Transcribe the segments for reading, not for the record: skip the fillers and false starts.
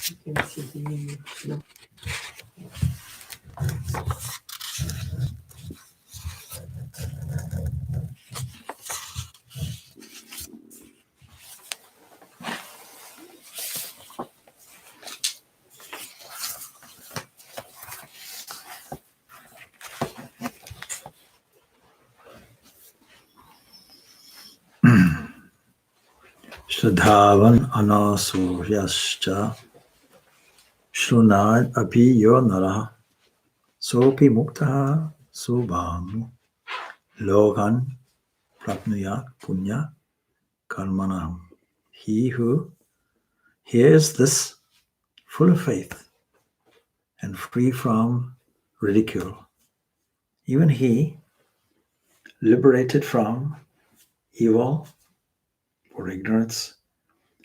You can see the no. Shradhavan anasuryaschcha shrunad api yo naraha sopi muktaha subhamu logan prapnuyat punya karmanam. He who hears this full of faith and free from ridicule, even he, liberated from evil or ignorance,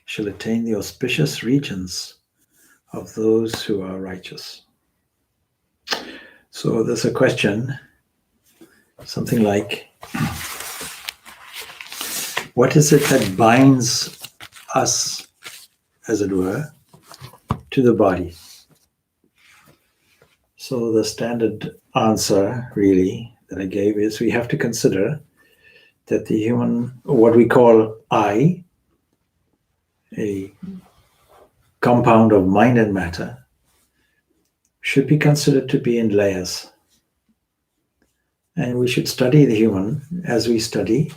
shall attain the auspicious regions of those who are righteous. So there's a question, something like, what is it that binds us, as it were, to the body? So the standard answer, really, that I gave is we have to consider that the human, what we call I, a compound of mind and matter, should be considered to be in layers. And we should study the human as we study,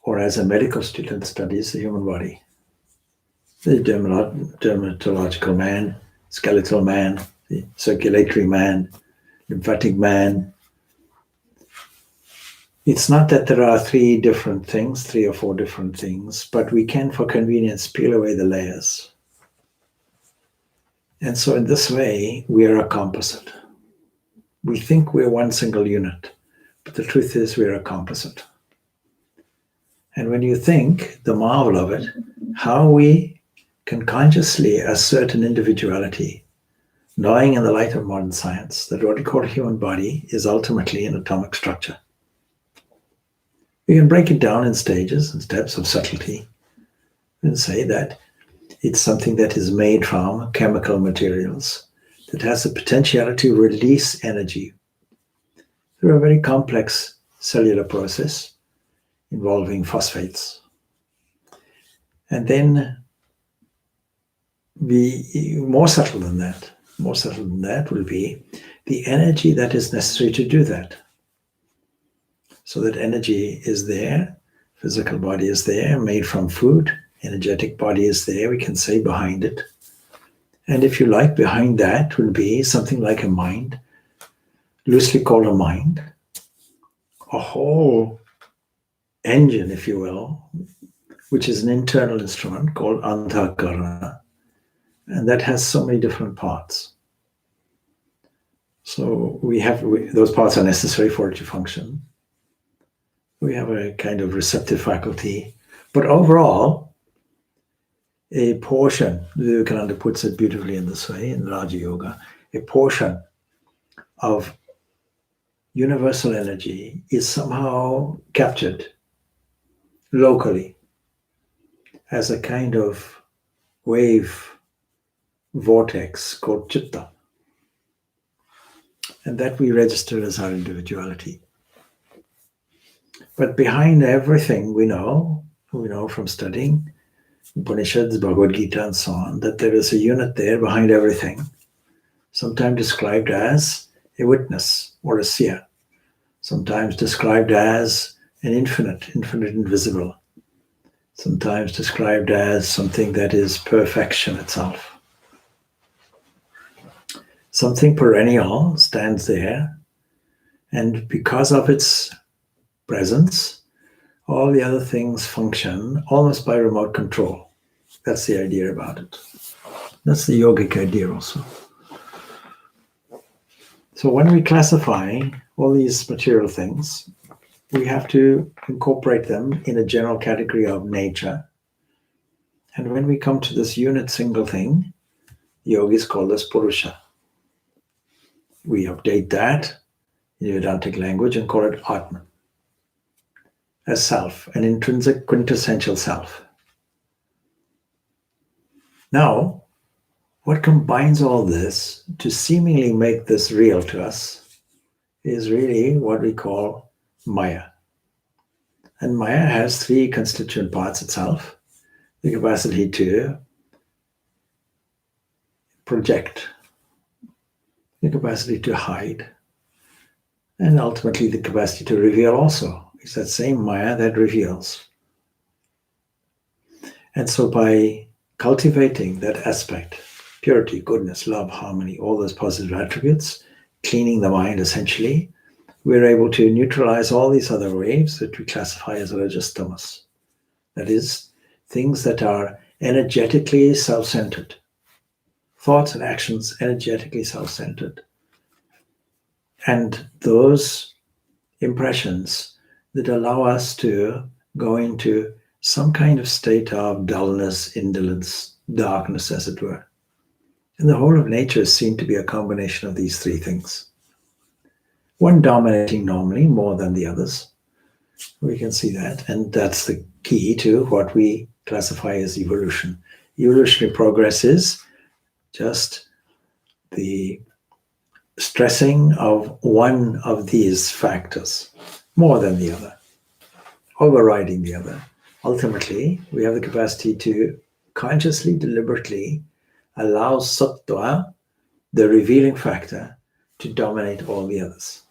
or as a medical student studies the human body. The dermatological man, skeletal man, the circulatory man, lymphatic man. It's not that there are three or four different things, but we can, for convenience, peel away the layers. And so in this way, we are a composite. We think we're one single unit, but the truth is we're a composite. And when you think, the marvel of it, how we can consciously assert an individuality, knowing in the light of modern science that what we call a human body is ultimately an atomic structure. We can break it down in stages and steps of subtlety and say that it's something that is made from chemical materials that has the potentiality to release energy through a very complex cellular process involving phosphates. And then more subtle than that will be the energy that is necessary to do that. So that energy is there, physical body is there, made from food, energetic body is there, we can say behind it. And if you like, behind that will be something like a mind, loosely called a mind, a whole engine, if you will, which is an internal instrument called antakarana, and that has so many different parts. So those parts are necessary for it to function. We have a kind of receptive faculty, but overall, a portion, Vivekananda puts it beautifully in this way in Raja Yoga, a portion of universal energy is somehow captured locally as a kind of wave vortex called chitta. And that we register as our individuality. But behind everything we know from studying Upanishads, Bhagavad Gita, and so on, that there is a unit there behind everything, sometimes described as a witness or a seer, sometimes described as an infinite invisible, sometimes described as something that is perfection itself. Something perennial stands there, and because of its presence, all the other things function almost by remote control. That's the idea about it. That's the yogic idea also. So when we classify all these material things, we have to incorporate them in a general category of nature. And when we come to this unit single thing, yogis call this Purusha. We update that in Vedantic language and call it Atman. As self, an intrinsic quintessential self. Now, what combines all this to seemingly make this real to us is really what we call Maya. And Maya has three constituent parts itself: the capacity to project, the capacity to hide, and ultimately the capacity to reveal also. It's that same Maya that reveals. And so by cultivating that aspect, purity, goodness, love, harmony, all those positive attributes, cleaning the mind essentially, we're able to neutralize all these other waves that we classify as rajas tamas. That is, things that are energetically self-centered. Thoughts and actions energetically self-centered. And those impressions that allow us to go into some kind of state of dullness, indolence, darkness, as it were. And the whole of nature is seen to be a combination of these three things. One dominating normally more than the others. We can see that. And that's the key to what we classify as evolution. Evolutionary progress is just the stressing of one of these factors more than the other, overriding the other. Ultimately, we have the capacity to consciously, deliberately allow sattva, the revealing factor, to dominate all the others.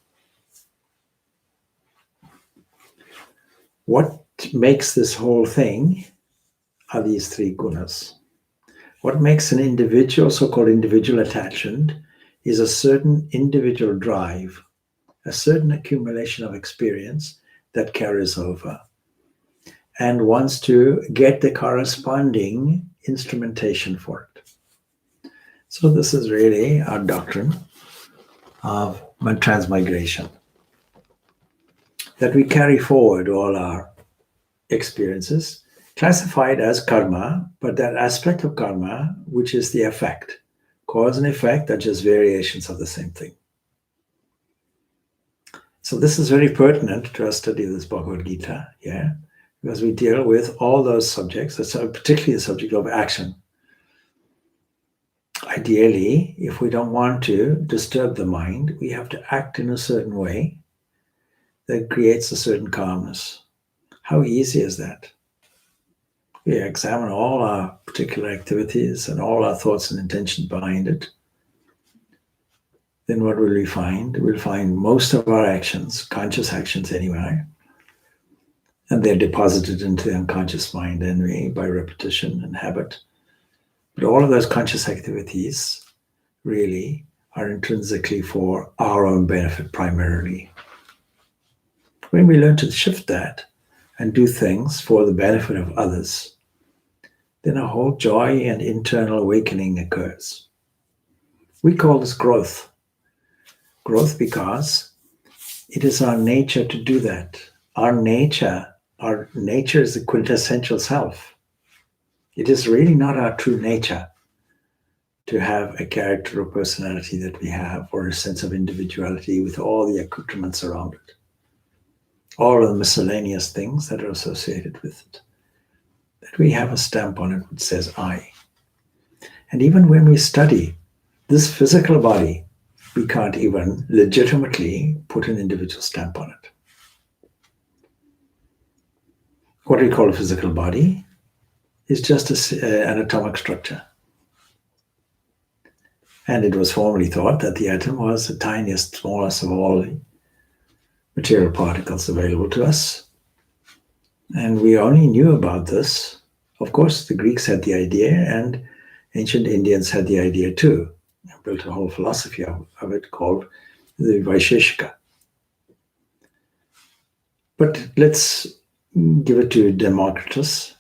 What makes this whole thing are these three gunas. What makes an individual, so-called individual attachment, is a certain individual drive, a certain accumulation of experience that carries over and wants to get the corresponding instrumentation for it. So this is really our doctrine of transmigration, that we carry forward all our experiences, classified as karma, but that aspect of karma, which is the effect. Cause and effect are just variations of the same thing. So this is very pertinent to our study of this Bhagavad Gita, because we deal with all those subjects, particularly the subject of action. Ideally, if we don't want to disturb the mind, we have to act in a certain way that creates a certain calmness. How easy is that? We examine all our particular activities and all our thoughts and intentions behind it. Then what will we find? We'll find most of our actions, conscious actions anyway, and they're deposited into the unconscious mind anyway by repetition and habit. But all of those conscious activities really are intrinsically for our own benefit primarily. When we learn to shift that and do things for the benefit of others, then a whole joy and internal awakening occurs. We call this growth. Growth because it is our nature to do that. Our nature is the quintessential self. It is really not our true nature to have a character or personality that we have, or a sense of individuality with all the accoutrements around it. All of the miscellaneous things that are associated with it. That we have a stamp on it which says I. And even when we study this physical body, we can't even legitimately put an individual stamp on it. What we call a physical body is just an atomic structure. And it was formerly thought that the atom was the tiniest, smallest of all material particles available to us. And we only knew about this. Of course, the Greeks had the idea, and ancient Indians had the idea too. They built a whole philosophy of it called the Vaisheshika. But let's give it to Democritus,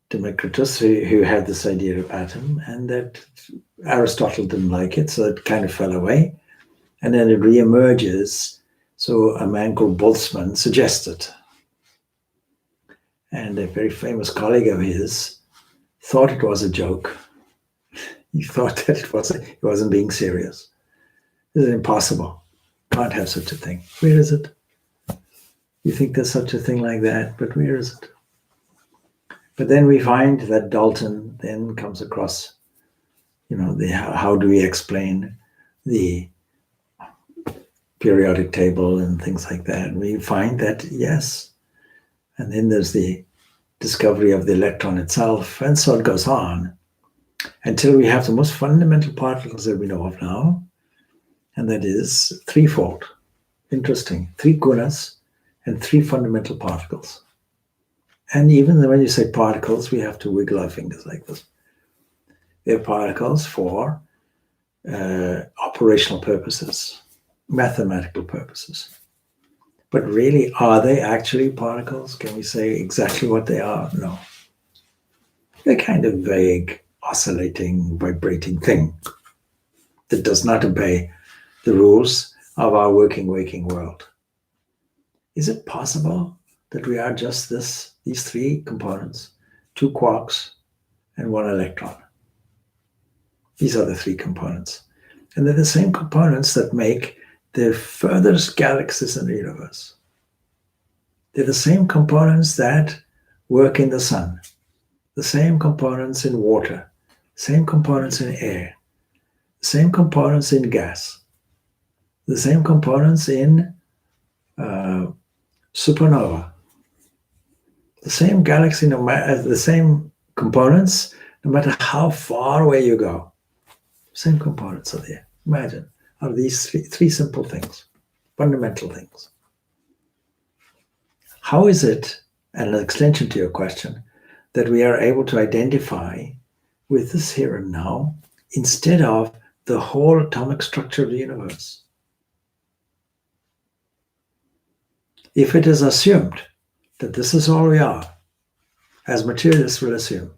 who had this idea of atom, and that Aristotle didn't like it, so it kind of fell away. And then it reemerges. So a man called Boltzmann suggested. And a very famous colleague of his thought it was a joke. He thought that he wasn't being serious. This is impossible. Can't have such a thing. Where is it? You think there's such a thing like that, but where is it? But then we find that Dalton then comes across how do we explain the periodic table and things like that? We find that yes, and then there's the discovery of the electron itself, and so it goes on until we have the most fundamental particles that we know of now, and that is threefold. Interesting. 3 gunas and 3 fundamental particles. And even when you say particles, we have to wiggle our fingers like this. They're particles for operational purposes, mathematical purposes. But really, are they actually particles? Can we say exactly what they are? No. They're kind of vague, oscillating, vibrating thing that does not obey the rules of our working, waking world. Is it possible that we are just these 3 components, 2 quarks and 1 electron? These are the 3 components. And they're the same components that make the furthest galaxies in the universe. They're the same components that work in the sun, the same components in water, same components in air, same components in gas, the same components in supernova, the same galaxy, the same components, no matter how far away you go. Same components are there. Imagine, out of these three simple things, fundamental things. How is it, and an extension to your question, that we are able to identify with this here and now instead of the whole atomic structure of the universe? If it is assumed that this is all we are, as materialists will assume,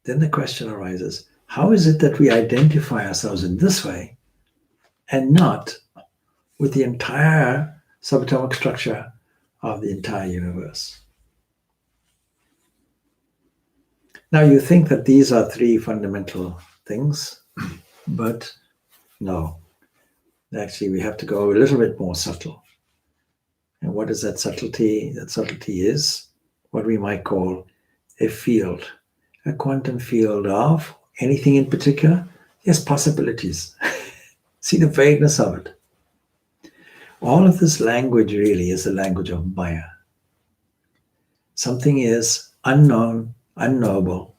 then the question arises, how is it that we identify ourselves in this way and not with the entire subatomic structure of the entire universe? Now you think that these are 3 fundamental things, but no. Actually, we have to go a little bit more subtle. And what is that subtlety? That subtlety is what we might call a field, a quantum field of anything in particular. Yes, possibilities. See the vagueness of it. All of this language really is the language of Maya. Something is unknown, unknowable.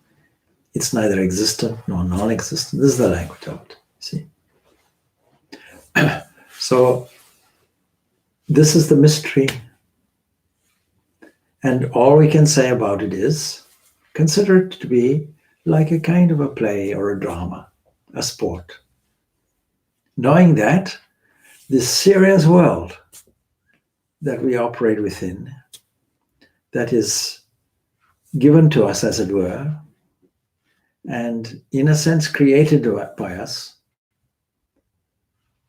It's neither existent nor non-existent. This is the language of it. See? So this is the mystery. And all we can say about it is, consider it to be like a kind of a play or a drama, a sport. Knowing that this serious world that we operate within, that is given to us, as it were, and in a sense created by us,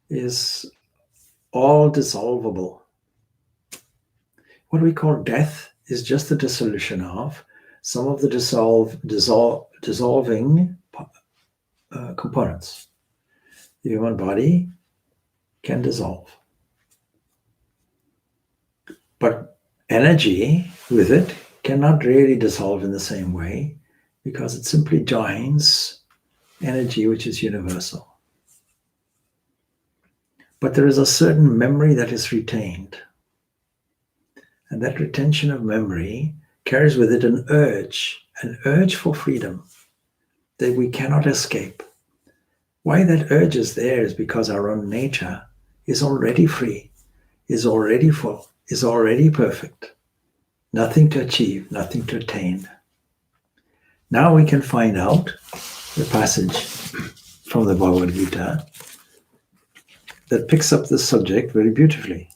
is all dissolvable. What we call death is just the dissolution of some of the dissolving components. The human body can dissolve. But energy with it cannot really dissolve in the same way because it simply joins energy which is universal. But there is a certain memory that is retained. And that retention of memory carries with it an urge for freedom that we cannot escape. Why that urge is there is because our own nature is already free, is already full, is already perfect. Nothing to achieve, nothing to attain. Now we can find out the passage from the Bhagavad Gita that picks up this subject very beautifully.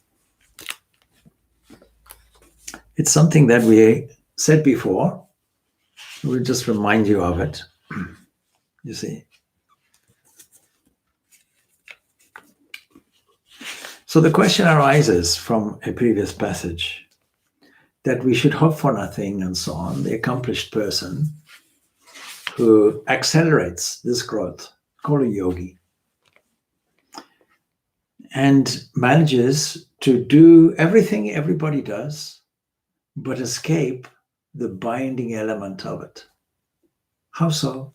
It's something that we said before. We'll just remind you of it. You see. So the question arises from a previous passage that we should hope for nothing and so on. The accomplished person who accelerates this growth, called a yogi, and manages to do everything everybody does, but escape the binding element of it. How so?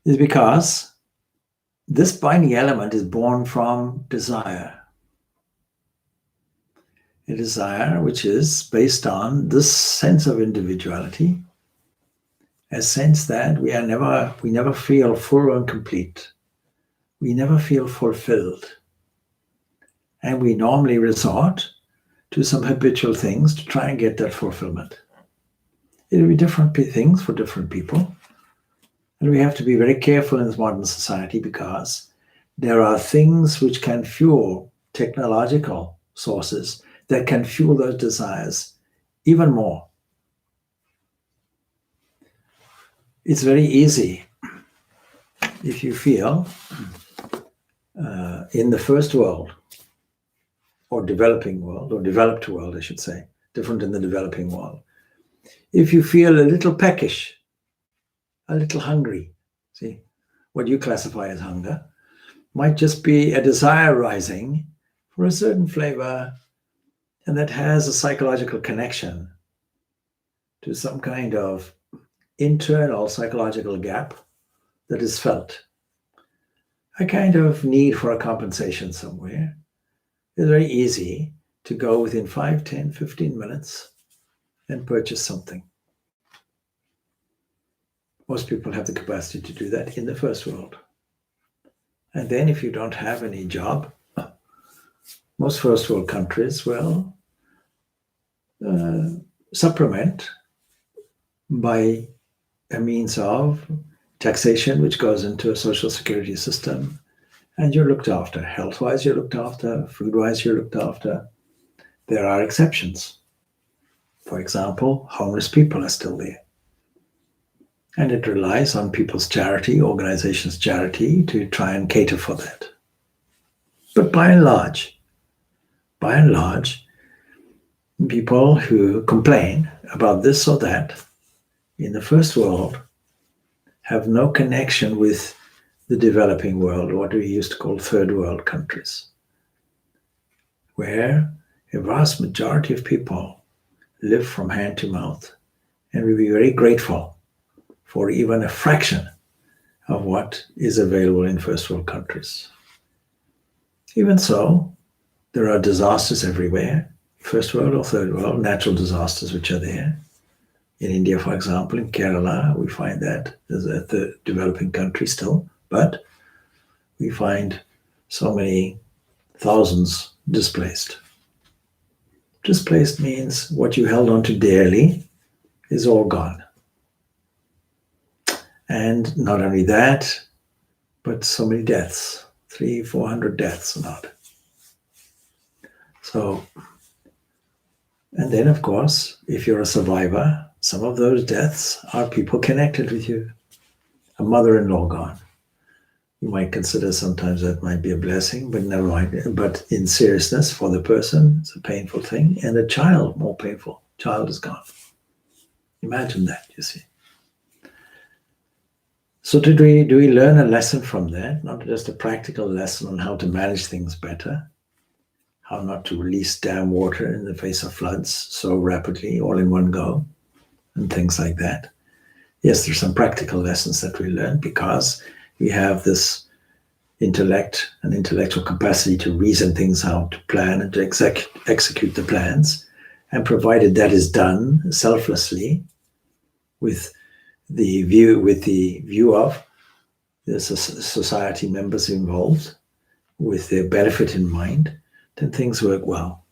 is because this binding element is born from desire. A desire which is based on this sense of individuality, a sense that we never feel full and complete. We never feel fulfilled. And we normally resort to some habitual things to try and get that fulfillment. It'll be different things for different people. And we have to be very careful in this modern society because there are things which can fuel technological sources that can fuel those desires even more. It's very easy if you feel in the first world, or developing world, or developed world, I should say, different in the developing world. If you feel a little peckish, a little hungry, see, what you classify as hunger might just be a desire rising for a certain flavor, and that has a psychological connection to some kind of internal psychological gap that is felt. A kind of need for a compensation somewhere. It's very easy to go within 5, 10, 15 minutes and purchase something. Most people have the capacity to do that in the first world. And then if you don't have any job, most first world countries will supplement by a means of taxation, which goes into a social security system, and you're looked after. Health-wise, you're looked after. Food-wise, you're looked after. There are exceptions. For example, homeless people are still there. And it relies on people's charity, organizations' charity, to try and cater for that. But by and large, people who complain about this or that in the first world have no connection with the developing world, what we used to call third world countries, where a vast majority of people live from hand to mouth, and we'll be very grateful for even a fraction of what is available in first world countries. Even so, there are disasters everywhere, first world or third world, natural disasters which are there. In India, for example, in Kerala, we find that as a developing country still, but we find so many thousands displaced. Displaced means what you held on to dearly is all gone. And not only that, but so many deaths, 300-400 deaths not. So, and then of course, if you're a survivor, some of those deaths are people connected with you. A mother-in-law gone. You might consider sometimes that might be a blessing, but never mind. But in seriousness for the person, it's a painful thing. And a child, more painful. Child is gone. Imagine that, you see. So do we learn a lesson from that? Not just a practical lesson on how to manage things better, how not to release dam water in the face of floods so rapidly, all in one go, and things like that. Yes, there's some practical lessons that we learn because we have this intellect and intellectual capacity to reason things out, to plan and to execute the plans. And provided that is done selflessly with the view of the society members involved, with their benefit in mind, then things work well.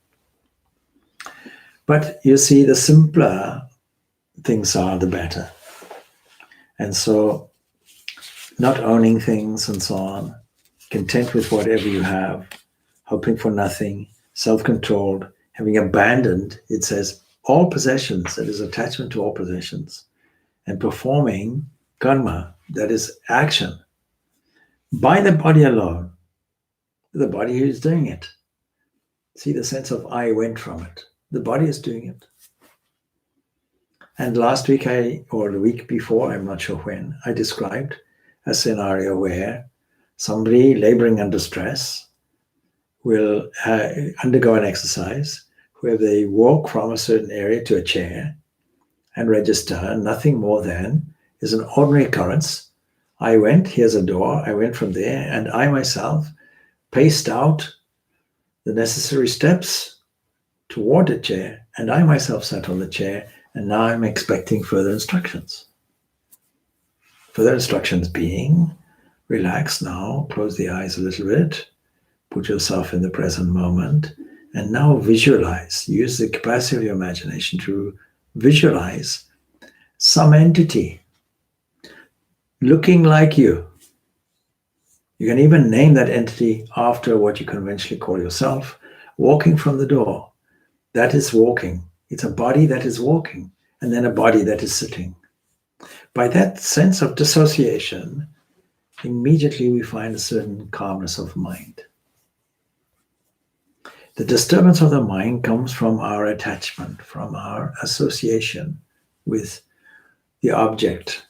But you see, the simpler things are, the better. And so not owning things and so on, content with whatever you have, hoping for nothing, self-controlled, having abandoned, it says, all possessions, that is attachment to all possessions, and performing karma, that is action, by the body alone, the body is doing it. See, the sense of I went from it. The body is doing it. And last week, or the week before, I'm not sure when, I described a scenario where somebody laboring under stress will undergo an exercise where they walk from a certain area to a chair and register nothing more than is an ordinary occurrence I went, here's a door, I went from there, and I myself paced out the necessary steps toward the chair, and I myself sat on the chair, and now I'm expecting further instructions. Further instructions being, relax now, close the eyes a little bit, put yourself in the present moment, and now visualize. Use the capacity of your imagination to visualize some entity looking like you. You can even name that entity after what you conventionally call yourself, walking from the door. That is walking. It's a body that is walking, and then a body that is sitting. By that sense of dissociation, immediately we find a certain calmness of mind. The disturbance of the mind comes from our attachment, from our association with the object.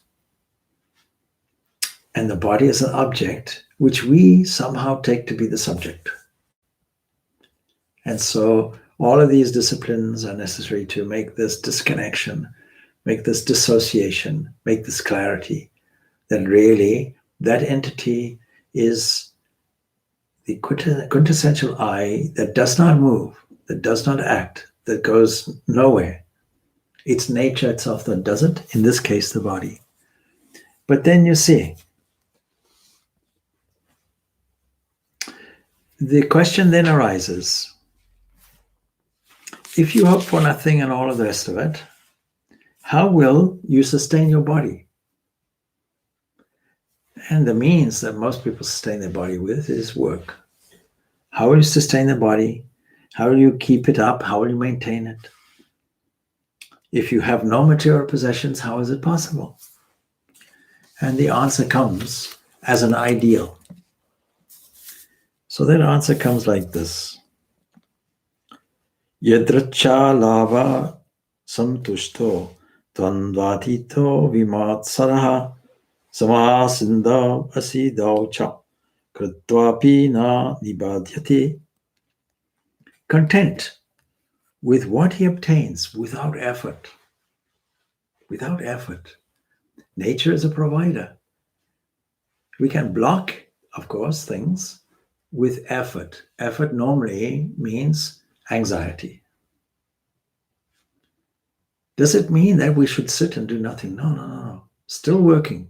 And the body is an object which we somehow take to be the subject. And so all of these disciplines are necessary to make this disconnection, make this dissociation, make this clarity that really that entity is the quintessential I that does not move, that does not act, that goes nowhere. It's nature itself that does it, in this case, the body. But then you see, the question then arises, if you hope for nothing and all of the rest of it, how will you sustain your body? And the means that most people sustain their body with is work. How will you sustain the body? How will you keep it up? How will you maintain it? If you have no material possessions, how is it possible? And the answer comes as an ideal. So that answer comes like this. Yadracha lava samtushto tandvatito vimatsaraha samasinda asidaucha kritvapi na nibadhyati. Content with what he obtains without effort. Without effort. Nature is a provider. We can block, of course, things with effort. Effort normally means anxiety. Does it mean that we should sit and do nothing? No. Still working,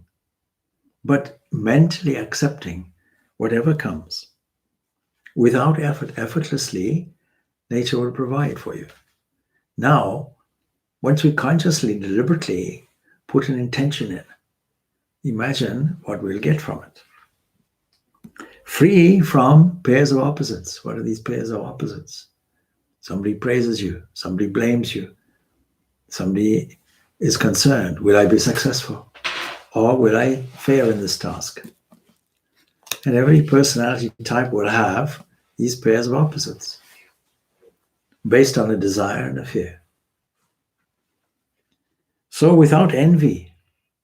but mentally accepting whatever comes. Without effort, effortlessly, nature will provide for you. Now, once we consciously, deliberately put an intention in, imagine what we'll get from it. Free from pairs of opposites. What are these pairs of opposites? Somebody praises you, somebody blames you, somebody is concerned, will I be successful? Or will I fail in this task? And every personality type will have these pairs of opposites based on a desire and a fear. So without envy,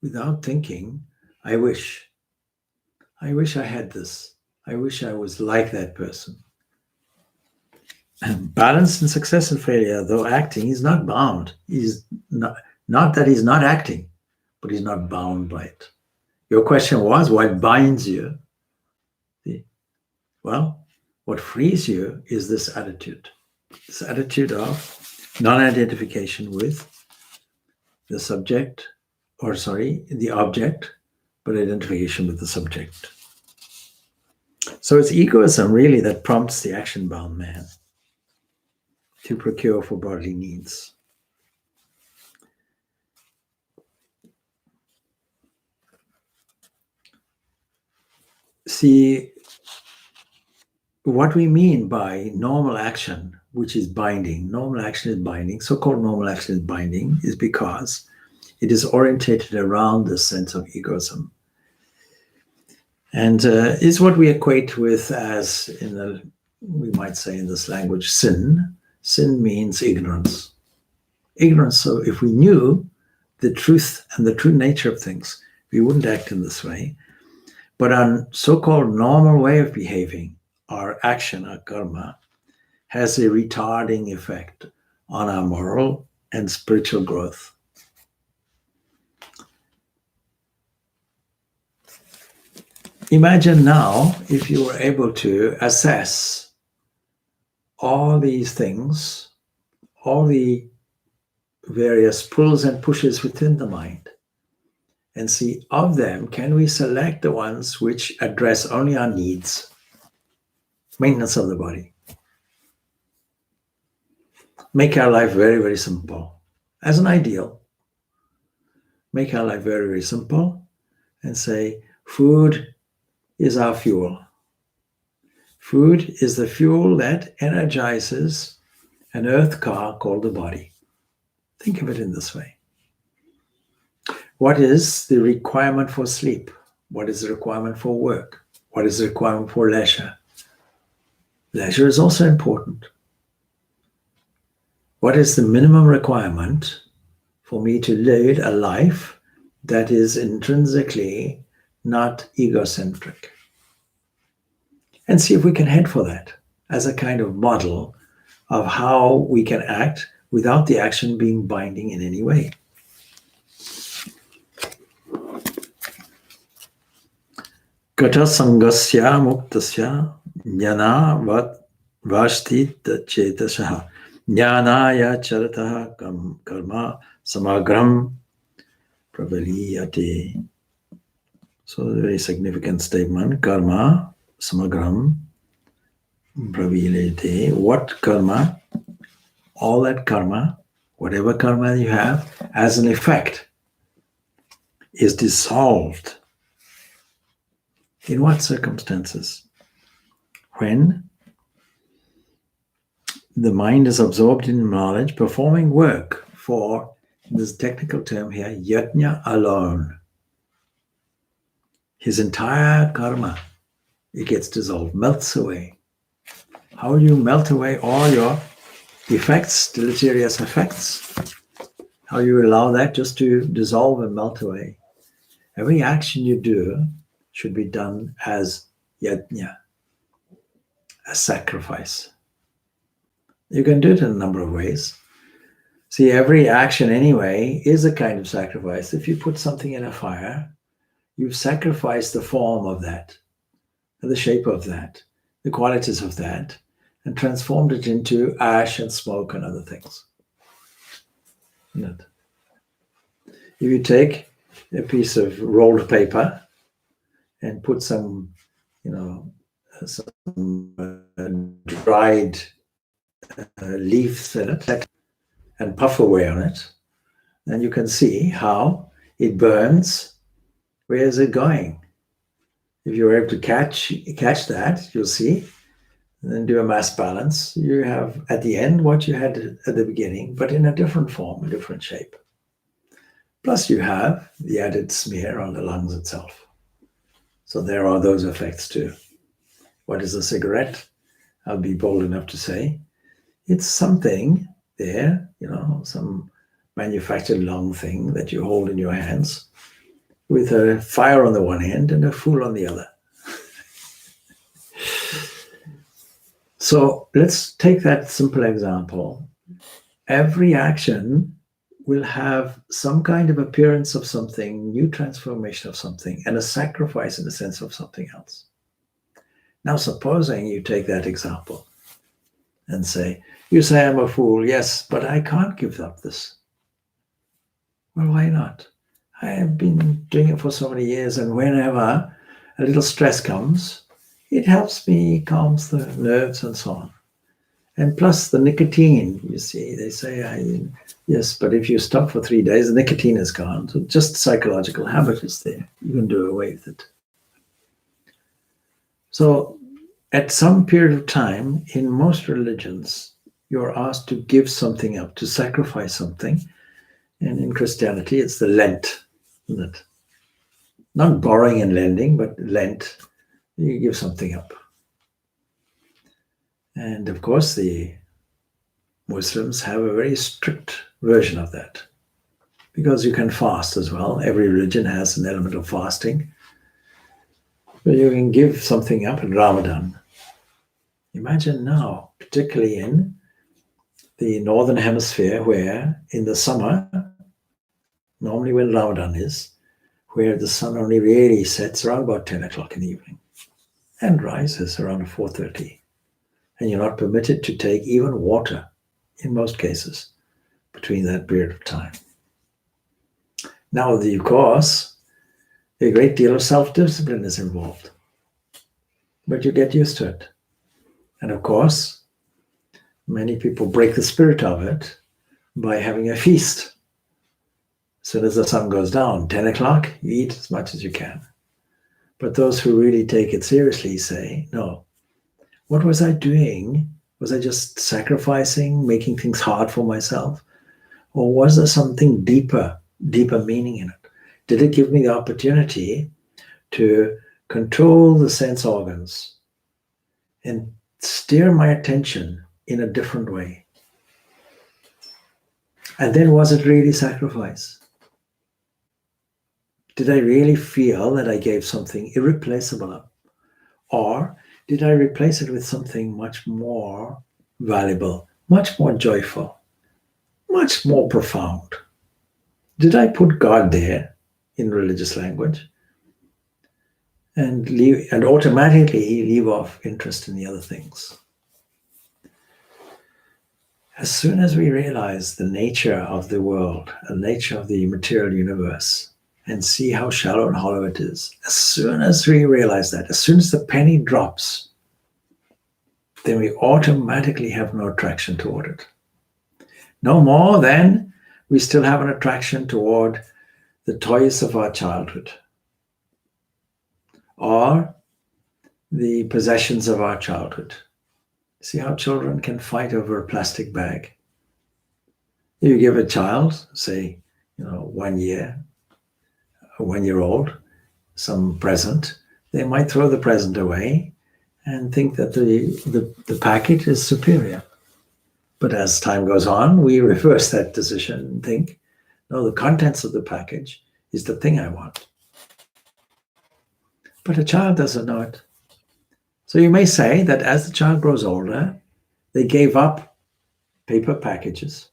without thinking, I wish I had this. I wish I was like that person. And balanced in success and failure, though acting, he's not bound. He's not that he's not acting, but he's not bound by it. Your question was, what binds you? Well, what frees you is this attitude of non-identification with the subject, the object, but identification with the subject. So it's egoism really that prompts the action-bound man to procure for bodily needs. See, what we mean by normal action, which is binding, so-called normal action is binding, is because it is orientated around the sense of egoism. And is what we equate with as, we might say in this language, sin. Sin means ignorance. Ignorance, so if we knew the truth and the true nature of things, we wouldn't act in this way. But our so-called normal way of behaving, our action, our karma, has a retarding effect on our moral and spiritual growth. imagine now if you were able to assess all these things, all the various pulls and pushes within the mind, and see of them, can we select the ones which address only our needs, maintenance of the body, make our life very, very simple. As an ideal, make our life very, very simple and say, food is our fuel. Food is the fuel that energizes an earth car called the body. Think of it in this way. What is the requirement for sleep? What is the requirement for work? What is the requirement for leisure? Leisure is also important. What is the minimum requirement for me to lead a life that is intrinsically not egocentric? And see if we can head for that as a kind of model of how we can act without the action being binding in any way. Gata sangasya muktasya jnana vashtit chetasah jnanaya charataha karma samagram pravaliyate. So a very significant statement. Karma samagram pravaliyate. What karma? All that karma, whatever karma you have, as an effect, is dissolved. In what circumstances? When the mind is absorbed in knowledge, performing work for, this technical term here, yajna alone. His entire karma, it gets dissolved, melts away. How do you melt away all your effects, deleterious effects? How do you allow that just to dissolve and melt away? Every action you do should be done as yajna, a sacrifice. You can do it in a number of ways. See, every action anyway is a kind of sacrifice. If you put something in a fire, you've sacrificed the form of that, the shape of that, the qualities of that, and transformed it into ash and smoke and other things. Isn't it? If you take a piece of rolled paper and put some, dried leaves in it and puff away on it, then you can see how it burns. Where is it going? If you're able to catch that, you'll see, and then do a mass balance. You have at the end what you had at the beginning, but in a different form, a different shape. Plus you have the added smear on the lungs itself. So there are those effects too. What is a cigarette? I'll be bold enough to say it's something there, some manufactured long thing that you hold in your hands with a fire on the one end and a fool on the other. So let's take that simple example. Every action will have some kind of appearance of something, new transformation of something, and a sacrifice in the sense of something else. Now, supposing you take that example and say, you say I'm a fool, yes, but I can't give up this. Well, why not? I have been doing it for so many years, and whenever a little stress comes, it helps me, calms the nerves and so on. And plus the nicotine, you see, they say, yes, but if you stop for 3 days, the nicotine is gone. So just psychological habit is there. You can do away with it. So at some period of time, in most religions, you're asked to give something up, to sacrifice something. And in Christianity, it's the Lent, isn't it? Not borrowing and lending, but Lent. You give something up. And of course, the Muslims have a very strict version of that, because you can fast as well. Every religion has an element of fasting. But you can give something up in Ramadan. Imagine now, particularly in the northern hemisphere, where in the summer, normally when Ramadan is, where the sun only really sets around about 10 o'clock in the evening and rises around 4:30. And you're not permitted to take even water, in most cases, between that period of time. Now, of course, a great deal of self-discipline is involved, but you get used to it. And of course, many people break the spirit of it by having a feast. As soon as the sun goes down, 10 o'clock, you eat as much as you can. But those who really take it seriously say, no, what was I doing? Was I just sacrificing, making things hard for myself? Or was there something deeper meaning in it? Did it give me the opportunity to control the sense organs and steer my attention in a different way? And then was it really sacrifice? Did I really feel that I gave something irreplaceable up? Or did I replace it with something much more valuable, much more joyful, much more profound? Did I put God there in religious language and automatically leave off interest in the other things? As soon as we realize the nature of the world, the nature of the material universe, and see how shallow and hollow it is, as soon as we realize that, as soon as the penny drops, then we automatically have no attraction toward it. No more than we still have an attraction toward the toys of our childhood or the possessions of our childhood. See how children can fight over a plastic bag. You give a child, say, 1 year, a 1-year-old, some present, they might throw the present away and think that the packet is superior. But as time goes on, we reverse that decision and think, no, the contents of the package is the thing I want. But a child doesn't know it. So you may say that as the child grows older, they gave up paper packages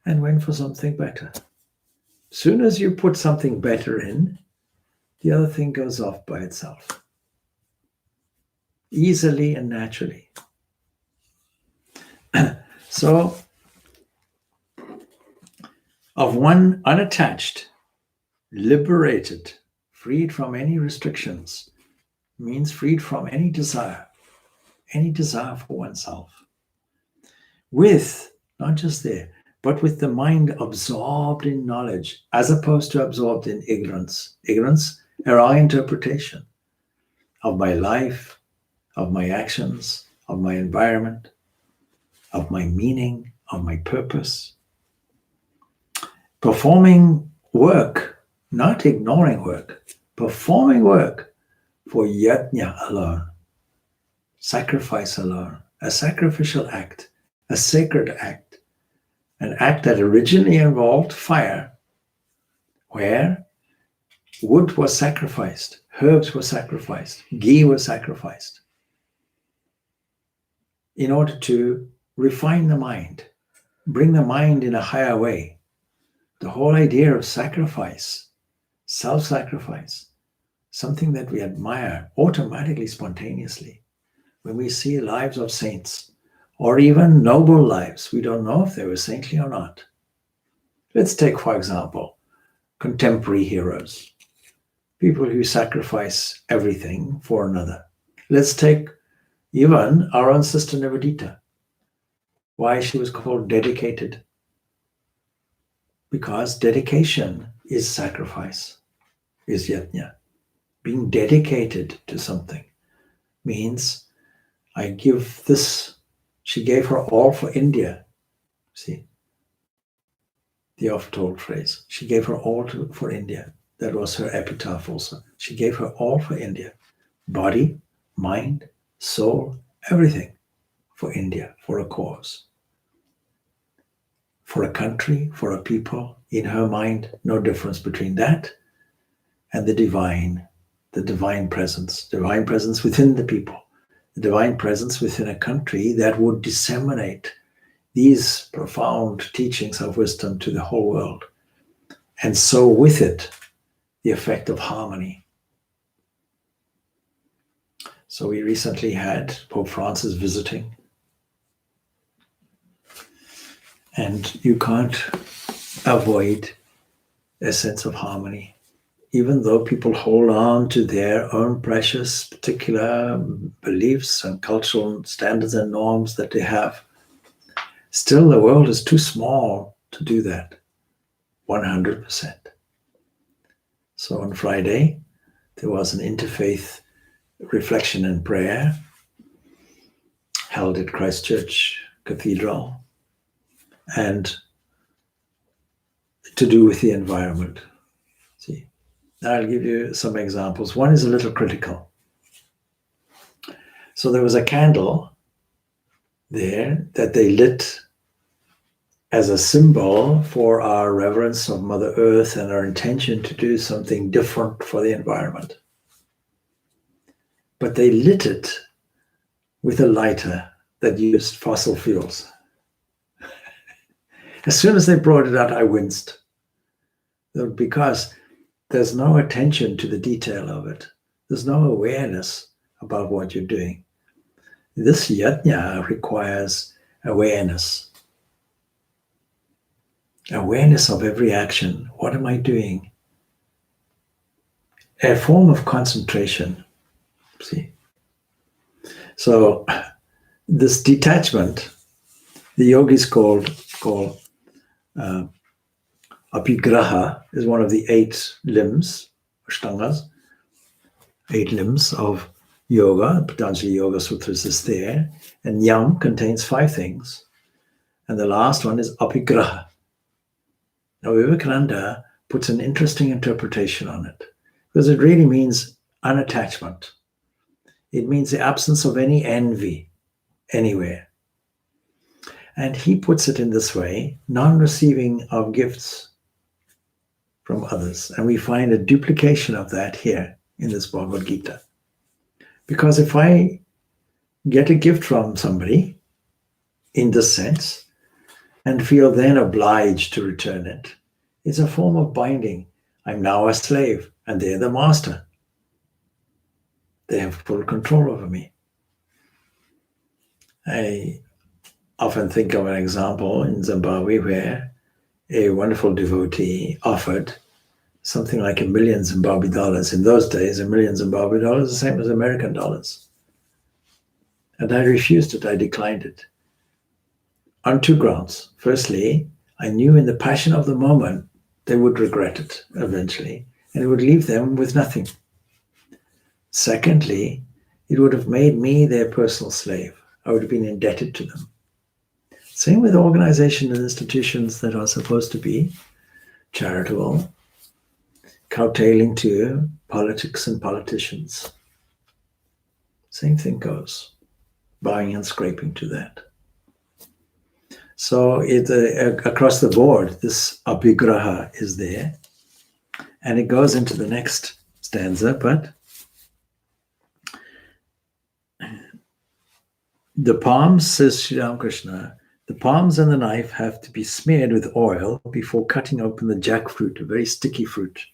and went for something better. As soon as you put something better in, the other thing goes off by itself, easily and naturally. So, of one unattached, liberated, freed from any restrictions, means freed from any desire for oneself. With, not just there, but with the mind absorbed in knowledge, as opposed to absorbed in ignorance. Ignorance, a wrong interpretation of my life, of my actions, of my environment, of my meaning, of my purpose. Performing work, not ignoring work, performing work for yajna alone, sacrifice alone, a sacrificial act, a sacred act, an act that originally involved fire, where wood was sacrificed, herbs were sacrificed, ghee was sacrificed, in order to refine the mind, bring the mind in a higher way. The whole idea of sacrifice, self-sacrifice, something that we admire automatically, spontaneously. When we see lives of saints, or even noble lives, we don't know if they were saintly or not. Let's take, for example, contemporary heroes, people who sacrifice everything for another. Let's take even our own sister Nivedita. Why she was called dedicated? Because dedication is sacrifice, is yajna. Being dedicated to something means I give this. She gave her all for India. See, the oft-told phrase. She gave her all for India. That was her epitaph also. She gave her all for India. Body, mind, soul, everything for India, for a cause. For a country, for a people. In her mind, no difference between that and the divine presence within the people, the divine presence within a country that would disseminate these profound teachings of wisdom to the whole world. And so with it, the effect of harmony. So we recently had Pope Francis visiting, and you can't avoid a sense of harmony. Even though people hold on to their own precious particular beliefs and cultural standards and norms that they have, still the world is too small to do that 100%. So on Friday, there was an interfaith reflection and prayer held at Christchurch Cathedral, and to do with the environment. See, I'll give you some examples. One is a little critical. So there was a candle there that they lit as a symbol for our reverence of Mother Earth and our intention to do something different for the environment. But they lit it with a lighter that used fossil fuels. As soon as they brought it out, I winced, because there's no attention to the detail of it. There's no awareness about what you're doing. This yajna requires awareness. Awareness of every action. What am I doing? A form of concentration. See? So this detachment, the yogis call apigraha, is one of the 8 limbs, ashtangas, 8 limbs of yoga. Patanjali Yoga Sutras is there. And yam contains 5 things. And the last one is apigraha. Now Vivekananda puts an interesting interpretation on it, because it really means unattachment. It means the absence of any envy anywhere. And he puts it in this way: non-receiving of gifts from others. And we find a duplication of that here in this Bhagavad Gita. Because if I get a gift from somebody in this sense and feel then obliged to return it, it's a form of binding. I'm now a slave and they're the master. They have full control over me. I often think of an example in Zimbabwe where a wonderful devotee offered something like $1 million Zimbabwe dollars. In those days, $1 million Zimbabwe dollars is the same as American dollars. And I refused it. I declined it on 2 grounds. Firstly, I knew in the passion of the moment they would regret it eventually, and it would leave them with nothing. Secondly, it would have made me their personal slave. I would have been indebted to them. Same with organizations and institutions that are supposed to be charitable, coattailing to politics and politicians. Same thing goes, bowing and scraping to that. So across the board, this apigraha is there, and it goes into the next stanza, but the palms, says Sri Ramakrishna, the palms and the knife have to be smeared with oil before cutting open the jackfruit, a very sticky fruit,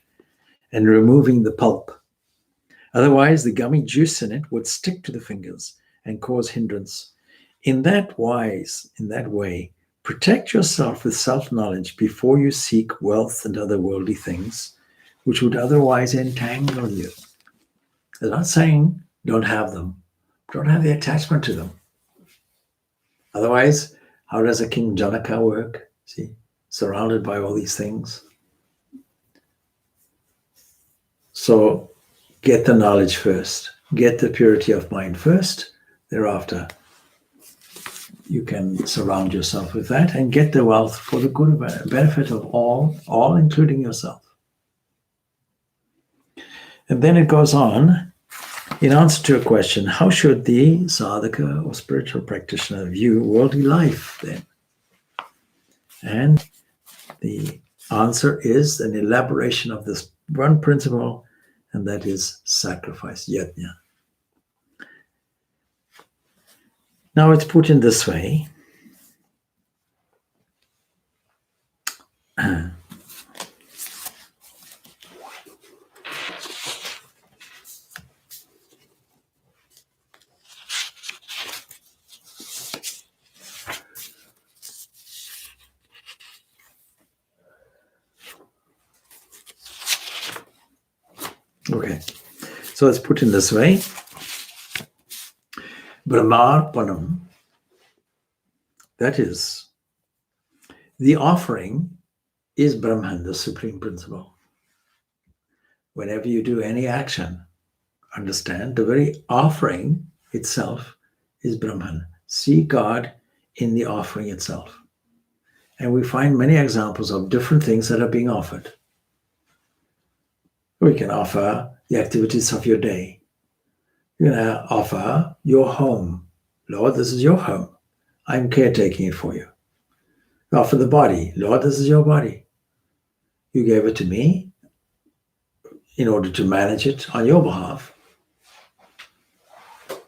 and removing the pulp. Otherwise, the gummy juice in it would stick to the fingers and cause hindrance. In that way, protect yourself with self-knowledge before you seek wealth and other worldly things, which would otherwise entangle you. They're not saying don't have them. Don't have the attachment to them. Otherwise, how does a King Janaka work? See, surrounded by all these things. So get the knowledge first. Get the purity of mind first. Thereafter, you can surround yourself with that and get the wealth for the good benefit of all including yourself. And then it goes on, in answer to a question, how should the sadhaka or spiritual practitioner view worldly life then? And the answer is an elaboration of this one principle, and that is sacrifice, yajna. Now it's put in this way. Okay, so let's put in this way. Brahmarpanam, that is, the offering is Brahman, the supreme principle. Whenever you do any action, understand the very offering itself is Brahman. See God in the offering itself. And we find many examples of different things that are being offered. We can offer the activities of your day. You can offer your home. Lord, this is your home. I'm caretaking it for you. You offer the body. Lord, this is your body. You gave it to me in order to manage it on your behalf.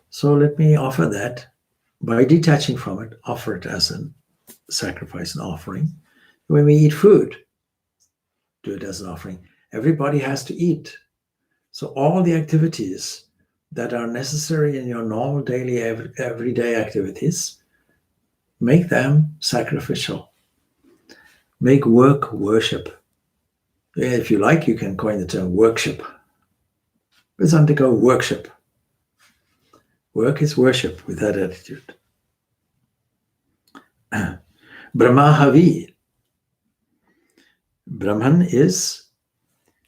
So let me offer that by detaching from it, offer it as a sacrifice and offering. When we eat food, do it as an offering. Everybody has to eat. So all the activities that are necessary in your normal daily, everyday activities, make them sacrificial. Make work worship. If you like, you can coin the term worship. Let's undergo worship. Work is worship with that attitude. Brahmahavi. Brahman is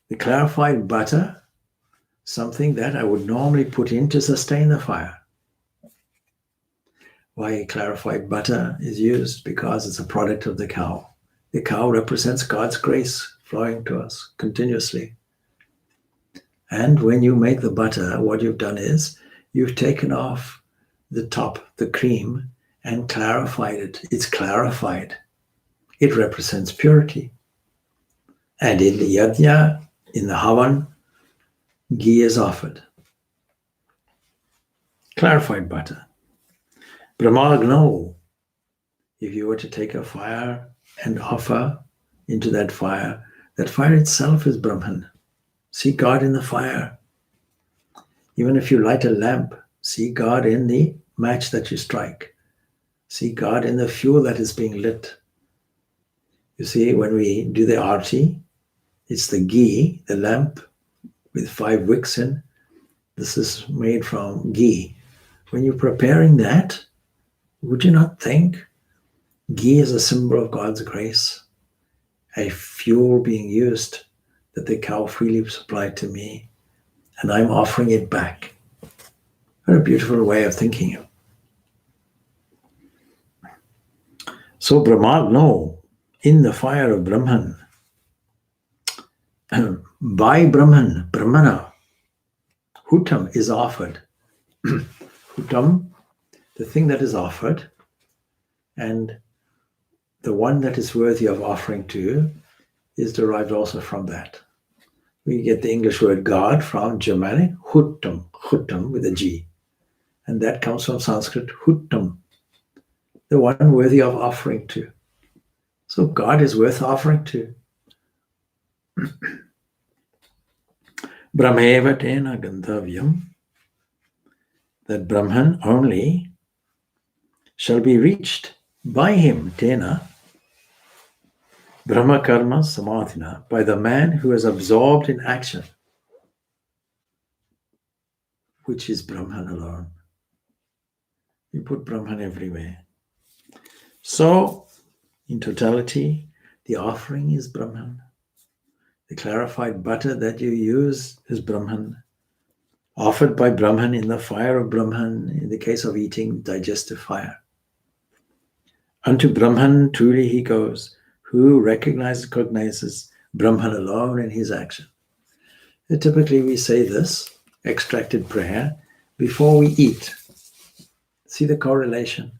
the clarified butter, something that I would normally put in to sustain the fire. Why clarified butter is used? Because it's a product of the cow. The cow represents God's grace flowing to us continuously. And when you make the butter, what you've done is you've taken off the top, the cream, and clarified it. It's clarified. It represents purity. And in the yajna, in the havan, ghee is offered. Clarified butter. Brahmagno. If you were to take a fire and offer into that fire itself is Brahman. See God in the fire. Even if you light a lamp, see God in the match that you strike. See God in the fuel that is being lit. You see, when we do the arati, it's the ghee, the lamp with 5 wicks in. This is made from ghee. When you're preparing that, would you not think ghee is a symbol of God's grace? A fuel being used that the cow freely supplied to me, and I'm offering it back. What a beautiful way of thinking. So Brahmagno, in the fire of Brahman, by Brahman, Brahmana, Hutam is offered. Hutam, the thing that is offered, and the one that is worthy of offering to is derived also from that. We get the English word God from Germanic, Hutam with a G. And that comes from Sanskrit, Hutam, the one worthy of offering to. So God is worth offering to. Brahmeva tena gandhavyam, that Brahman only shall be reached by him, tena, Brahma karma samadhina, by the man who is absorbed in action, which is Brahman alone. We put Brahman everywhere. So, in totality, the offering is Brahman. The clarified butter that you use is Brahman. Offered by Brahman in the fire of Brahman, in the case of eating, digestive fire. Unto Brahman truly he goes, who cognizes Brahman alone in his action. And typically we say this, extracted prayer, before we eat. See the correlation?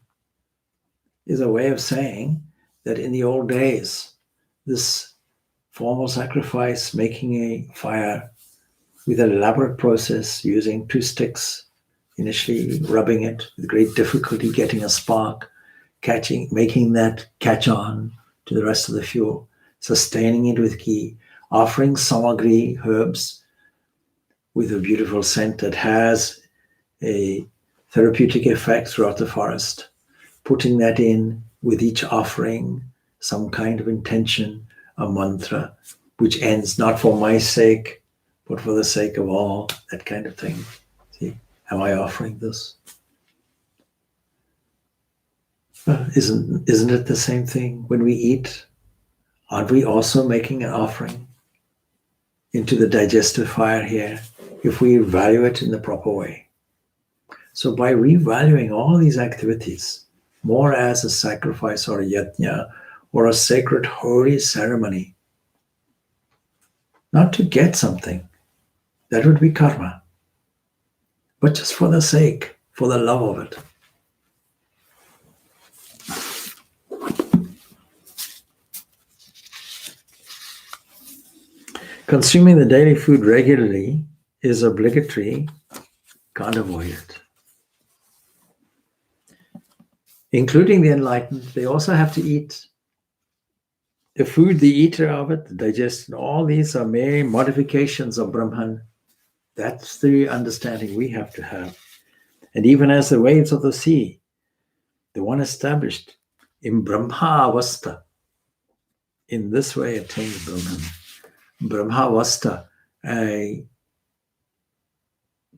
Is a way of saying that in the old days, this formal sacrifice, making a fire with an elaborate process, using 2 sticks, initially rubbing it with great difficulty, getting a spark, making that catch on to the rest of the fuel, sustaining it with ghee, offering samagri, herbs, with a beautiful scent that has a therapeutic effect throughout the forest, putting that in with each offering, some kind of intention, a mantra, which ends not for my sake, but for the sake of all, that kind of thing. See, am I offering this? Isn't it the same thing when we eat? Aren't we also making an offering into the digestive fire here if we value it in the proper way? So by revaluing all these activities more as a sacrifice or a yajna or a sacred holy ceremony, not to get something, that would be karma, but just for the sake, for the love of it. Consuming the daily food regularly is obligatory, can't avoid it. Including the enlightened, they also have to eat. The food, the eater of it, the digestion, all these are mere modifications of Brahman. That's the understanding we have to have. And even as the waves of the sea, the one established in Brahmavasta, in this way attains Brahman. Brahmavasta, a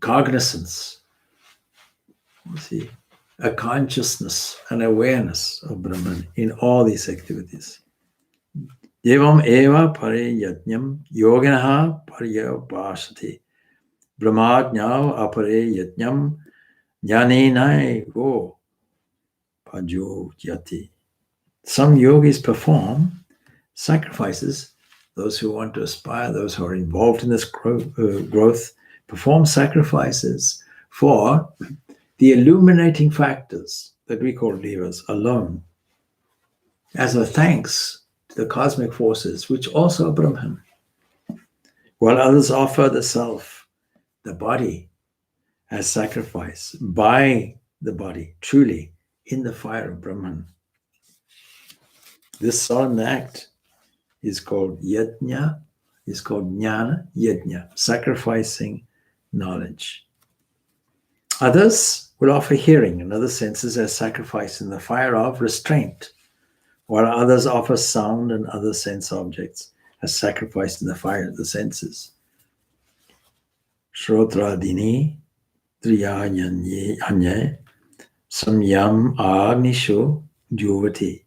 cognizance, see, a consciousness, an awareness of Brahman in all these activities. Devam eva pare yajnam yoginaha paryabhasati brahmajnao apare yajnam jnanenai go pajojyati. Some yogis perform sacrifices. Those who want to aspire, those who are involved in this growth, perform sacrifices for the illuminating factors that we call devas alone, as a thanks to the cosmic forces, which also are Brahman, while others offer the self, the body, as sacrifice by the body, truly in the fire of Brahman. This solemn act is called yajna, is called jnana yajna, sacrificing knowledge. Others will offer hearing and other senses as sacrifice in the fire of restraint, while others offer sound and other sense objects as sacrifice in the fire of the senses. Shrotradini triyanyanye samyam agnisho juvati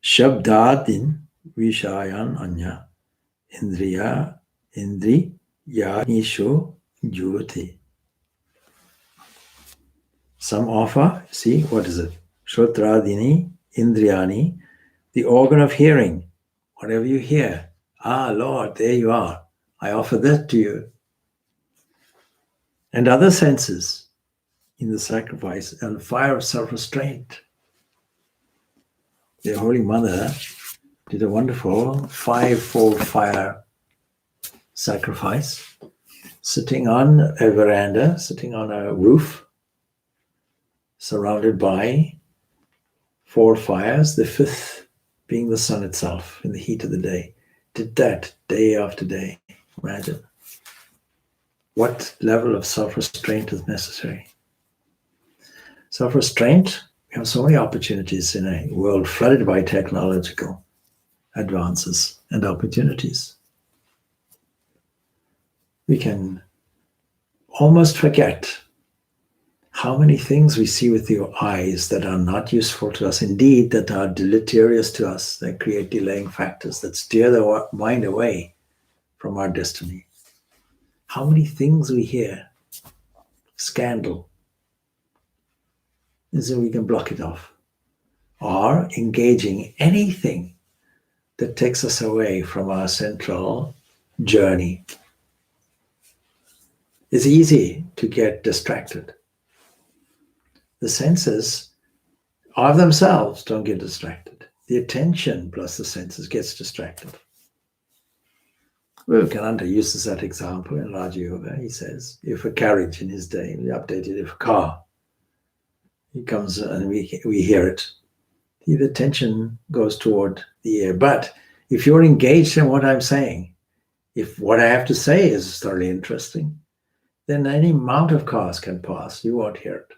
shabdadin Vishayan anya indriya nisho juvati. Some offer, see, what is it? Shrotradini indriyani, the organ of hearing. Whatever you hear, Lord, there you are. I offer that to you. And other senses in the sacrifice and fire of self-restraint. The Holy Mother did a wonderful five-fold fire sacrifice, sitting on a veranda, sitting on a roof, surrounded by 4 fires, the 5th being the sun itself in the heat of the day. Did that day after day. Imagine what level of self-restraint is necessary. Self-restraint, we have so many opportunities in a world flooded by technological advances and opportunities. We can almost forget how many things we see with your eyes that are not useful to us, indeed that are deleterious to us, that create delaying factors, that steer the mind away from our destiny. How many things we hear, scandal, and so we can block it off. Or engaging anything that takes us away from our central journey. It's easy to get distracted. The senses of themselves don't get distracted. The attention plus the senses gets distracted. Purnananda uses that example in Raja Yoga. He says, if a carriage in his day, we updated, if a car, he comes and we hear it, the attention goes toward the ear. But if you're engaged in what I'm saying, if what I have to say is thoroughly interesting, then any amount of cars can pass, you won't hear it.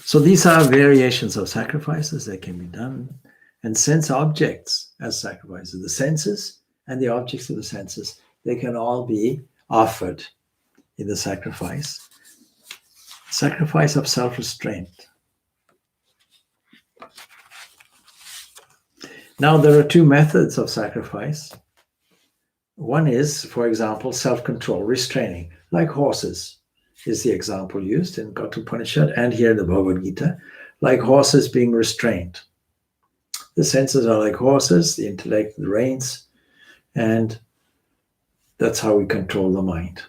So these are variations of sacrifices that can be done. and sense objects as sacrifices. The senses and the objects of the senses, they can all be offered in the sacrifice. Sacrifice of self-restraint. Now, there are two methods of sacrifice. One is, for example, self-control, restraining, like horses is the example used in Katha Upanishad and here in the Bhagavad Gita, like horses being restrained. The senses are like horses, the intellect, the reins, and that's how we control the mind.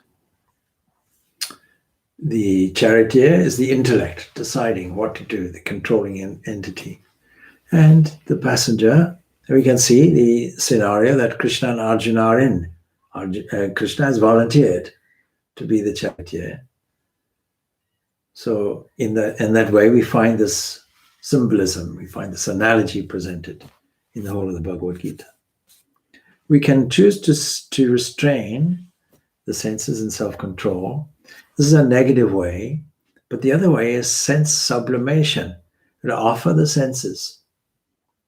The charioteer is the intellect deciding what to do, the controlling entity. And the passenger, we can see the scenario that Krishna and Arjuna are in. Krishna has volunteered to be the charioteer. So in that way, we find this symbolism, we find this analogy presented in the whole of the Bhagavad Gita. We can choose to restrain the senses in self-control. This is a negative way, but the other way is sense sublimation, to offer the senses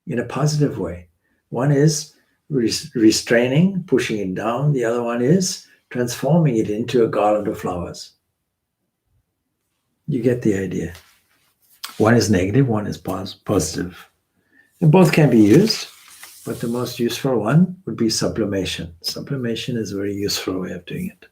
in a positive way. One is restraining, pushing it down. The other one is transforming it into a garland of flowers. You get the idea. One is negative, one is positive. And both can be used, but the most useful one would be sublimation. Sublimation is a very useful way of doing it.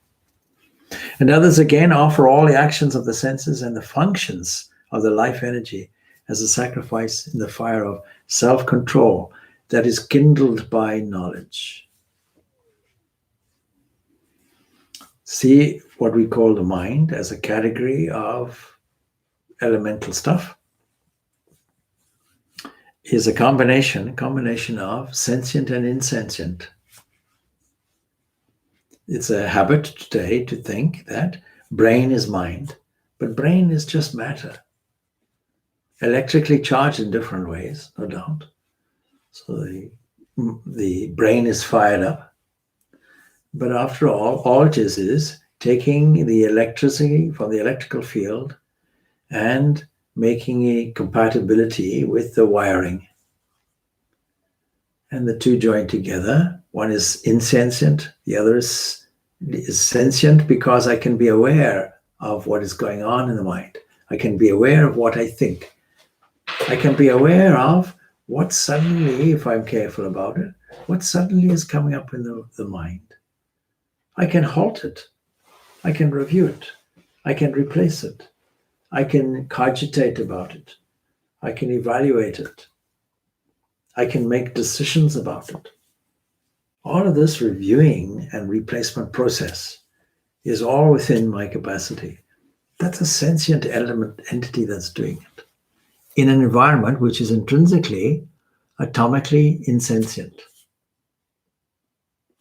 And others again offer all the actions of the senses and the functions of the life energy as a sacrifice in the fire of self-control that is kindled by knowledge. See what we call the mind as a category of elemental stuff is a combination of sentient and insentient. It's a habit today to think that brain is mind, but brain is just matter. Electrically charged in different ways, no doubt. So the brain is fired up. But after all it is taking the electricity from the electrical field and making a compatibility with the wiring. And the two join together. One is insentient, the other is sentient because I can be aware of what is going on in the mind. I can be aware of what I think. I can be aware of what suddenly, if I'm careful about it, what suddenly is coming up in the mind. I can halt it. I can review it. I can replace it. I can cogitate about it. I can evaluate it. I can make decisions about it. All of this reviewing and replacement process is all within my capacity. That's a sentient entity that's doing it in an environment which is intrinsically, atomically insentient.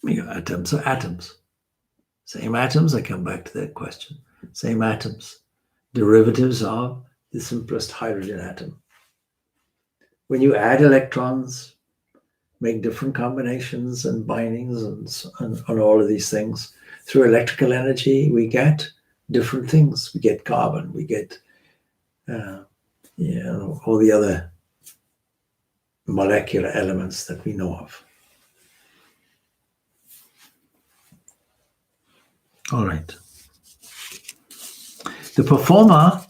Atoms are atoms. Same atoms, I come back to that question. Same atoms. Derivatives of the simplest hydrogen atom. When you add electrons, make different combinations and bindings and all of these things, through electrical energy, we get different things. We get carbon, we get all the other molecular elements that we know of. All right. The performer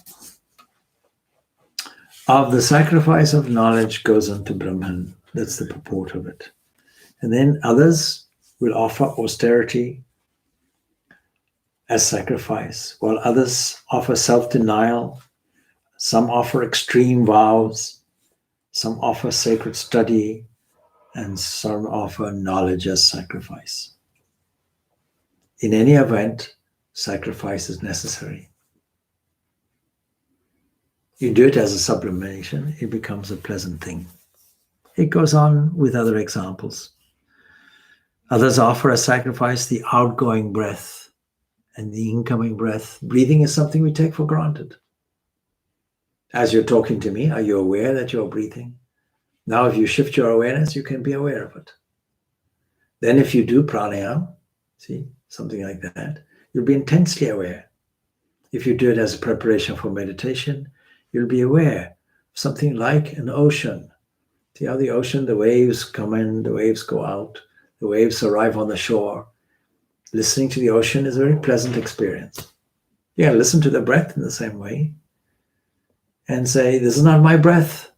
of the sacrifice of knowledge goes unto Brahman. That's the purport of it. And then others will offer austerity as sacrifice, while others offer self-denial. Some offer extreme vows. Some offer sacred study. And some offer knowledge as sacrifice. In any event, sacrifice is necessary. You do it as a sublimation, it becomes a pleasant thing. It goes on with other examples. Others offer as sacrifice the outgoing breath and the incoming breath. Breathing is something we take for granted. As you're talking to me, are you aware that you're breathing? Now, if you shift your awareness, you can be aware of it. Then if you do pranayama, see, something like that, you'll be intensely aware. If you do it as a preparation for meditation, you'll be aware of something like an ocean See how the ocean, the waves come in, the waves go out, the waves arrive on the shore. Listening to the ocean is a very pleasant experience. Yeah, listen to the breath in the same way and say, this is not my breath.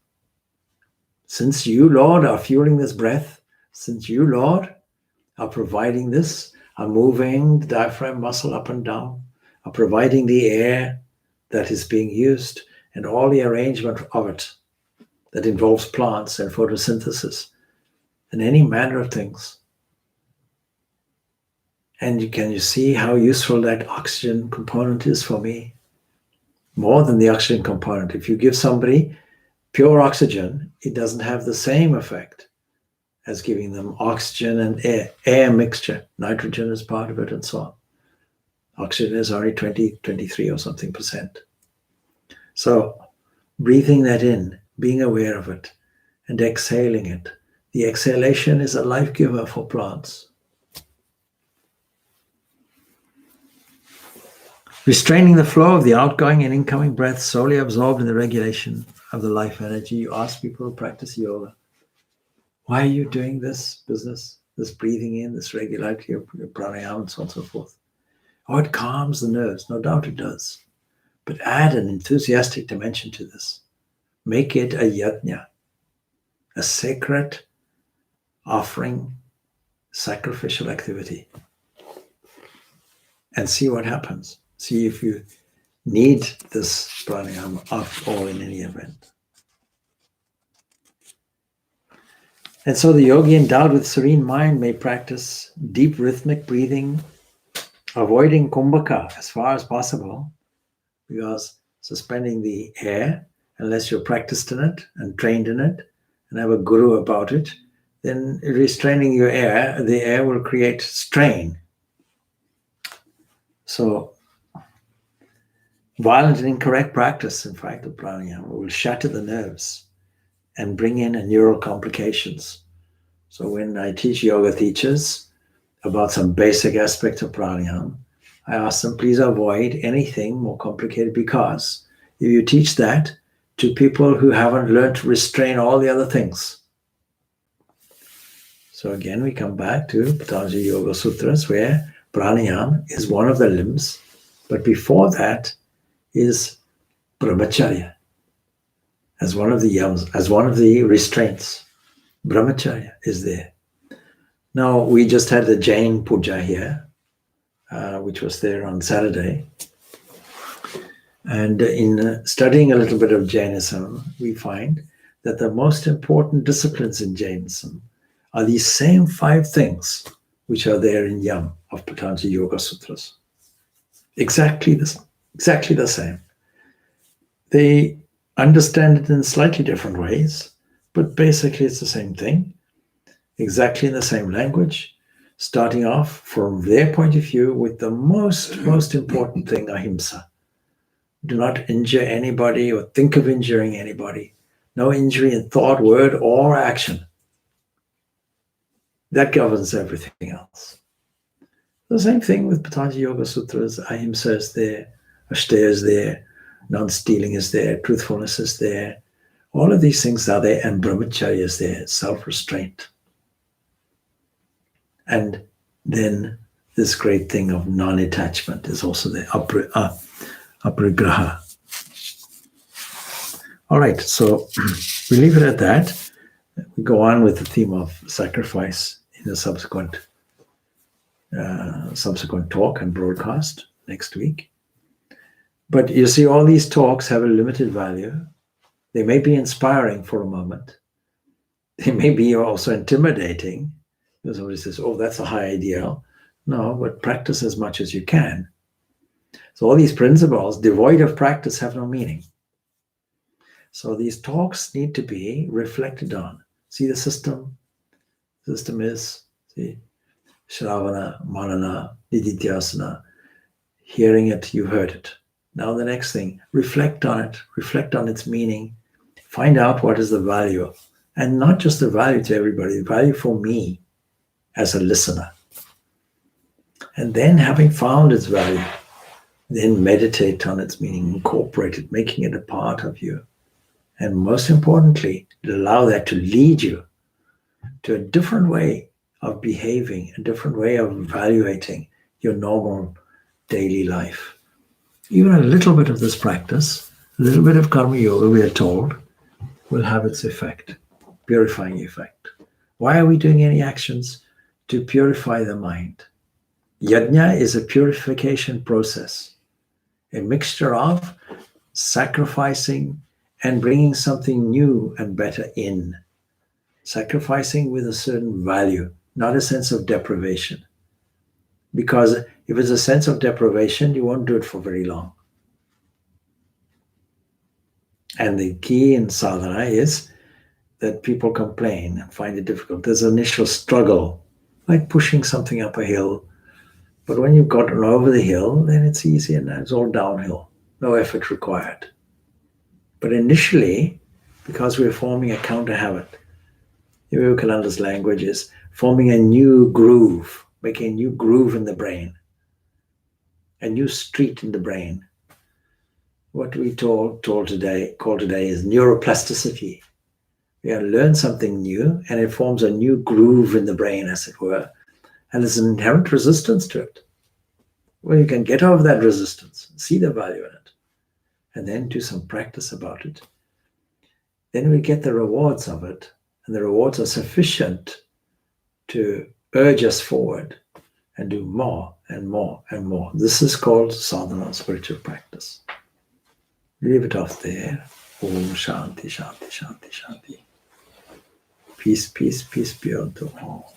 Since you, Lord, are fueling this breath, since you, Lord, are providing this, are moving the diaphragm muscle up and down, are providing the air that is being used and all the arrangement of it that involves plants and photosynthesis and any manner of things. And can you see how useful that oxygen component is for me? More than the oxygen component. If you give somebody pure oxygen, it doesn't have the same effect as giving them oxygen and air mixture. Nitrogen is part of it and so on. Oxygen is only 20, 23 or something percent. So breathing that in, being aware of it, and exhaling it. The exhalation is a life giver for plants. Restraining the flow of the outgoing and incoming breath, solely absorbed in the regulation of the life energy. You ask people who practice yoga, why are you doing this business, this breathing in, this regularity of pranayama and so on and so forth? Oh, it calms the nerves. No doubt it does. But add an enthusiastic dimension to this. Make it a yajna, a sacred offering, sacrificial activity. And see what happens. See if you need this pranayama after all in any event. And so the yogi endowed with serene mind may practice deep rhythmic breathing, avoiding kumbhaka as far as possible, because suspending the air, unless you're practiced in it and trained in it and have a guru about it, then restraining your air, the air will create strain. So violent and incorrect practice, in fact, of pranayama will shatter the nerves and bring in a neural complications. So when I teach yoga teachers about some basic aspects of pranayama, I ask them, please avoid anything more complicated, because if you teach that to people who haven't learned to restrain all the other things. So again, we come back to Patanjali Yoga Sutras, where pranayama is one of the limbs, but before that is brahmacharya as one of the yams, as one of the restraints. Brahmacharya is there. Now, we just had the Jain puja here, which was there on Saturday. And in studying a little bit of Jainism, we find that the most important disciplines in Jainism are these same 5 things which are there in Yam of Patanjali Yoga Sutras. Exactly the same. They understand it in slightly different ways, but basically it's the same thing, exactly in the same language, starting off from their point of view with the most important thing, ahimsa. Do not injure anybody or think of injuring anybody. No injury in thought, word, or action. That governs everything else. The same thing with Patanjali Yoga Sutras. Ahimsa is there, Ashteya is there, non-stealing is there, truthfulness is there. All of these things are there, and brahmacharya is there, self-restraint. And then this great thing of non-attachment is also there, aparigraha. All right, so we leave it at that. We go on with the theme of sacrifice in a subsequent talk and broadcast next week. But you see, all these talks have a limited value. They may be inspiring for a moment. They may be also intimidating. Somebody says, oh, that's a high ideal. No, but practice as much as you can. So all these principles, devoid of practice, have no meaning. So these talks need to be reflected on. See the system? The system is, see, Shravana, Manana, Nididhyasana. Hearing it, you heard it. Now the next thing, reflect on it, reflect on its meaning, find out what is the value, and not just the value to everybody, the value for me as a listener. And then having found its value, then meditate on its meaning, incorporate it, making it a part of you. And most importantly, allow that to lead you to a different way of behaving, a different way of evaluating your normal daily life. Even a little bit of this practice, a little bit of karma yoga, we are told, will have its effect, purifying effect. Why are we doing any actions? To purify the mind. Yajna is a purification process, a mixture of sacrificing and bringing something new and better in. Sacrificing with a certain value, not a sense of deprivation. Because if it's a sense of deprivation, you won't do it for very long. And the key in sadhana is that people complain and find it difficult. There's an initial struggle, like pushing something up a hill. But when you've gotten over the hill, then it's easy and it's all downhill. No effort required. But initially, because we're forming a counter habit, Vivekananda's language is forming a new groove, making a new groove in the brain, a new street in the brain. What we call today is neuroplasticity. We learn something new and it forms a new groove in the brain, as it were, and there's an inherent resistance to it. Well, you can get over that resistance, see the value in it, and then do some practice about it. Then we get the rewards of it, and the rewards are sufficient to urge us forward and do more and more and more. This is called sadhana, spiritual practice. Leave it off there. Om Shanti, Shanti, Shanti, Shanti. Peace, peace, peace be unto all.